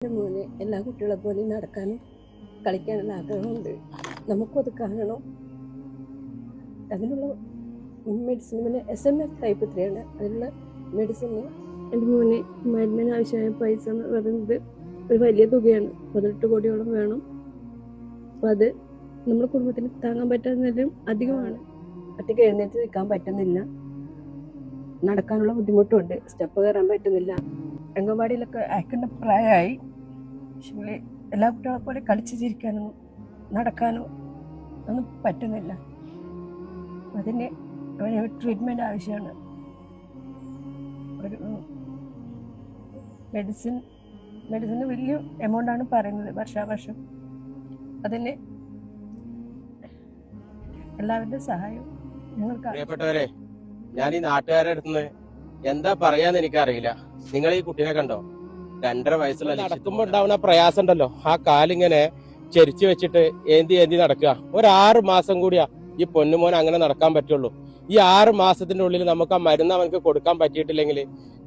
മോനെ എല്ലാ കുട്ടികളെ പോലെ നടക്കാനും കളിക്കാനുള്ള ആഗ്രഹമുണ്ട്. നമുക്കും അത് കാണണം. അതിനുള്ള മെഡിസിൻ പിന്നെ SMS ടൈപ്പ് 3 അതിനുള്ള മെഡിസിൻ. എൻ്റെ മോനെ മരുന്നിന് ആവശ്യമായ പൈസ എന്ന് പറയുന്നത് ഒരു വലിയ തുകയാണ്. 18 കോടിയോളം വേണം. അപ്പം അത് നമ്മുടെ കുടുംബത്തിന് താങ്ങാൻ പറ്റാവുന്നതിലും അധികമാണ്. ഒറ്റയ്ക്ക് എഴുന്നേറ്റ് നിൽക്കാൻ പറ്റുന്നില്ല. നടക്കാനുള്ള ബുദ്ധിമുട്ടുണ്ട്. സ്റ്റെപ്പ് കയറാൻ പറ്റുന്നില്ല. അംഗൻവാടിയിലൊക്കെ അയക്കേണ്ട പ്രായമായി. പക്ഷേ എല്ലാ കുട്ടികളെ പോലെ കളിച്ച് ചിരിക്കാനോ നടക്കാനോ ഒന്നും പറ്റുന്നില്ല. അതിന് ട്രീറ്റ്മെൻറ്റ് ആവശ്യമാണ്. ഒരു മെഡിസിന് വലിയ എമൗണ്ടാണ് പറയുന്നത് വർഷാവർഷം. അതിന് എല്ലാവരുടെയും സഹായം ഞങ്ങൾക്ക്. പ്രിയപ്പെട്ടവരെ, ഞാൻ ഈ നാട്ടുകാരുടെ അടുത്ത് എന്താ പറയാന്ന് എനിക്കറിയില്ല. നിങ്ങൾ ഈ കുട്ടീനെ കണ്ടോ? 2.5 വയസ്സുള്ള നടക്കുമ്പോ ഉണ്ടാവുന്ന പ്രയാസം ഉണ്ടല്ലോ, ആ കാലിങ്ങനെ ചെരിച്ചു വെച്ചിട്ട് ഏന്തി നടക്കുക. 6 മാസം കൂടിയാ ഈ പൊന്നുമോൻ അങ്ങനെ നടക്കാൻ പറ്റുള്ളൂ. ഈ 6 മാസത്തിന്റെ ഉള്ളിൽ നമുക്ക് ആ മരുന്ന് അവനക്ക് കൊടുക്കാൻ പറ്റിയിട്ടില്ലെങ്കിൽ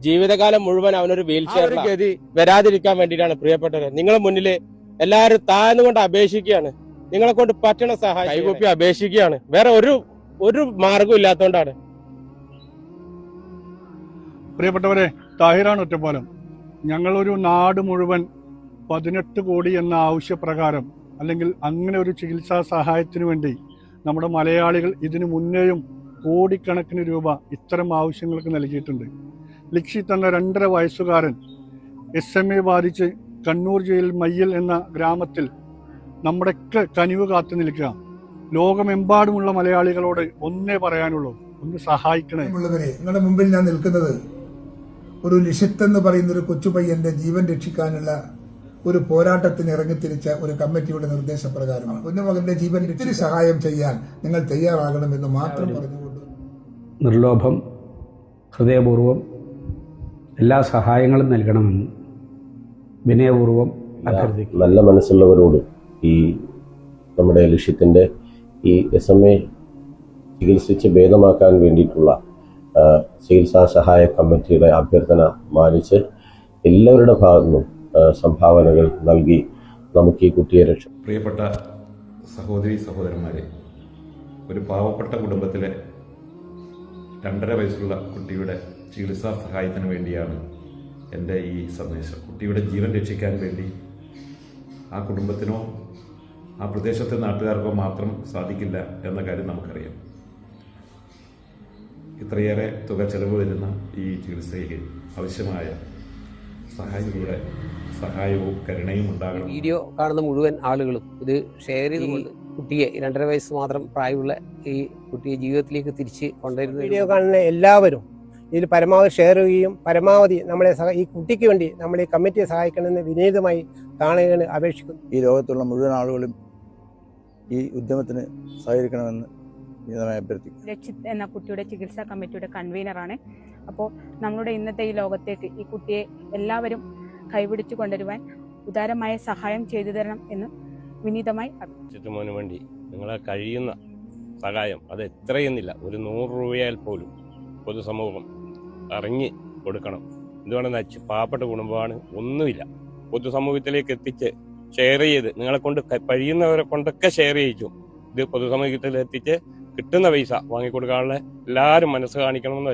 ജീവിതകാലം മുഴുവൻ അവനൊരു വീൽ ചെയർ ഗതി വരാതിരിക്കാൻ വേണ്ടിയിട്ടാണ്. പ്രിയപ്പെട്ടവരെ, നിങ്ങളെ മുന്നില് എല്ലാവരും താഴ്ന്നുകൊണ്ട് അപേക്ഷിക്കുകയാണ്. നിങ്ങളെ കൊണ്ട് പറ്റണ സഹായം കൈകൂപ്പി അപേക്ഷിക്കുകയാണ്. വേറെ ഒരു മാർഗം ഇല്ലാത്തതുകൊണ്ടാണ്. പ്രിയപ്പെട്ടവരെ, താഹിറാണ് ഒറ്റപ്പാലം. ഞങ്ങളൊരു നാട് മുഴുവൻ 18 കോടി എന്ന ആവശ്യപ്രകാരം അല്ലെങ്കിൽ അങ്ങനെ ഒരു ചികിത്സാ സഹായത്തിന് വേണ്ടി നമ്മുടെ മലയാളികൾ ഇതിനു മുന്നേയും കോടിക്കണക്കിന് രൂപ ഇത്തരം ആവശ്യങ്ങൾക്ക് നൽകിയിട്ടുണ്ട്. ലിക്ഷിത് എന്ന 2.5 വയസ്സുകാരൻ SMA ബാധിച്ച് കണ്ണൂർ ജില്ലയിൽ മയ്യൽ എന്ന ഗ്രാമത്തിൽ നമ്മുടെയൊക്കെ കനിവ് കാത്തു നിൽക്കുക. ലോകമെമ്പാടുമുള്ള മലയാളികളോട് ഒന്നേ പറയാനുള്ളൂ, ഒന്ന് സഹായിക്കണേ. നിങ്ങളുടെ മുമ്പിൽ ഞാൻ നിൽക്കുന്നത് ഒരു ലിഷിത്ത് എന്ന് പറയുന്ന ഒരു കൊച്ചു പയ്യന്റെ ജീവൻ രക്ഷിക്കാനുള്ള ഒരു പോരാട്ടത്തിന് ഇറങ്ങിത്തിരിച്ച ഒരു കമ്മിറ്റിയുടെ നിർദ്ദേശപ്രകാരമാണ്. കുഞ്ഞുമകന്റെ ജീവൻ ഇത്തിരി സഹായം ചെയ്യാൻ നിങ്ങൾ തയ്യാറാകണമെന്ന് മാത്രം പറഞ്ഞുകൊണ്ട് നിർലോഭം ഹൃദയപൂർവ്വം എല്ലാ സഹായങ്ങളും നൽകണമെന്ന് വിനയപൂർവ്വം അഭ്യർത്ഥിക്കുന്നു. നല്ല മനസ്സുള്ളവരോട് ഈ നമ്മുടെ ലിഷിത്തിന്റെ ഈ SMA ചികിത്സിച്ച് ഭേദമാക്കാൻ വേണ്ടിയിട്ടുള്ള ചികിത്സാ സഹായ കമ്മിറ്റിയുടെ അഭ്യർത്ഥന മാനിച്ച് എല്ലാവരുടെ ഭാഗത്തു നിന്നും സംഭാവനകൾ നൽകി നമുക്ക് ഈ കുട്ടിയെ രക്ഷിക്കാം. പ്രിയപ്പെട്ട സഹോദരി സഹോദരന്മാരെ, ഒരു പാവപ്പെട്ട കുടുംബത്തിലെ 2.5 വയസ്സുള്ള കുട്ടിയുടെ ചികിത്സാ സഹായത്തിന് വേണ്ടിയാണ് എൻ്റെ ഈ സന്ദേശം. കുട്ടിയുടെ ജീവൻ രക്ഷിക്കാൻ വേണ്ടി ആ കുടുംബത്തിനോ ആ പ്രദേശത്തെ നാട്ടുകാർക്കോ മാത്രം സാധിക്കില്ല എന്ന കാര്യം നമുക്കറിയാം. ഇത്രയേറെ തുക ചെലവ് വരുന്ന ഈ ചികിത്സയ്ക്ക് ആവശ്യമായ സഹായവും കരുണയും ഉണ്ടാകണം. വീഡിയോ കാണുന്ന മുഴുവൻ ആളുകളും ഇത് ഷെയർ ചെയ്തുകൊണ്ട് കുട്ടിയെ 2.5 വയസ്സ് മാത്രം പ്രായമുള്ള ഈ കുട്ടിയെ ജീവിതത്തിലേക്ക് തിരിച്ച് കൊണ്ടുവരുന്ന വീഡിയോ കാണുന്ന എല്ലാവരും ഇതിൽ പരമാവധി ഷെയർ ചെയ്യുകയും പരമാവധി നമ്മളെ ഈ കുട്ടിക്ക് വേണ്ടി നമ്മൾ ഈ കമ്മിറ്റിയെ സഹായിക്കണമെന്ന് വിനീതമായി കാണുകയാണ് അപേക്ഷിക്കുന്നു. ഈ ലോകത്തുള്ള മുഴുവൻ ആളുകളും ഈ ഉദ്യമത്തിന് സഹകരിക്കണമെന്ന് അഭ്യർത്ഥിക്കും. രക്ഷിത് എന്ന കുട്ടിയുടെ ചികിത്സാ കമ്മിറ്റിയുടെ കൺവീനറാണ്. അപ്പോൾ നമ്മളുടെ ഇന്നത്തെ ഈ ലോകത്തേക്ക് ഈ കുട്ടിയെ എല്ലാവരും കൈപിടിച്ചു കൊണ്ടുവരുവാൻ ഉദാരമായ സഹായം ചെയ്തു തരണം എന്ന് വിനീതമായി മോന് വേണ്ടി നിങ്ങളെ കഴിയുന്ന സഹായം അത് എത്രയെന്നില്ല, ഒരു 100 രൂപയാൽ പോലും പൊതുസമൂഹം അറിഞ്ഞ് കൊടുക്കണം. എന്തുകൊണ്ടെന്ന് പാവപ്പെട്ട കുടുംബമാണ്, ഒന്നുമില്ല. പൊതുസമൂഹത്തിലേക്ക് എത്തിച്ച് ഷെയർ ചെയ്ത് നിങ്ങളെ കൊണ്ട് കഴിയുന്നവരെ കൊണ്ടൊക്കെ ഷെയർ ചെയ്യിച്ചു ഇത് പൊതുസമൂഹത്തിൽ എത്തിച്ച് കിട്ടുന്ന പൈസ വാങ്ങിക്കൊടുക്കാനുള്ള എല്ലാവരും മനസ്സ് കാണിക്കണമെന്ന്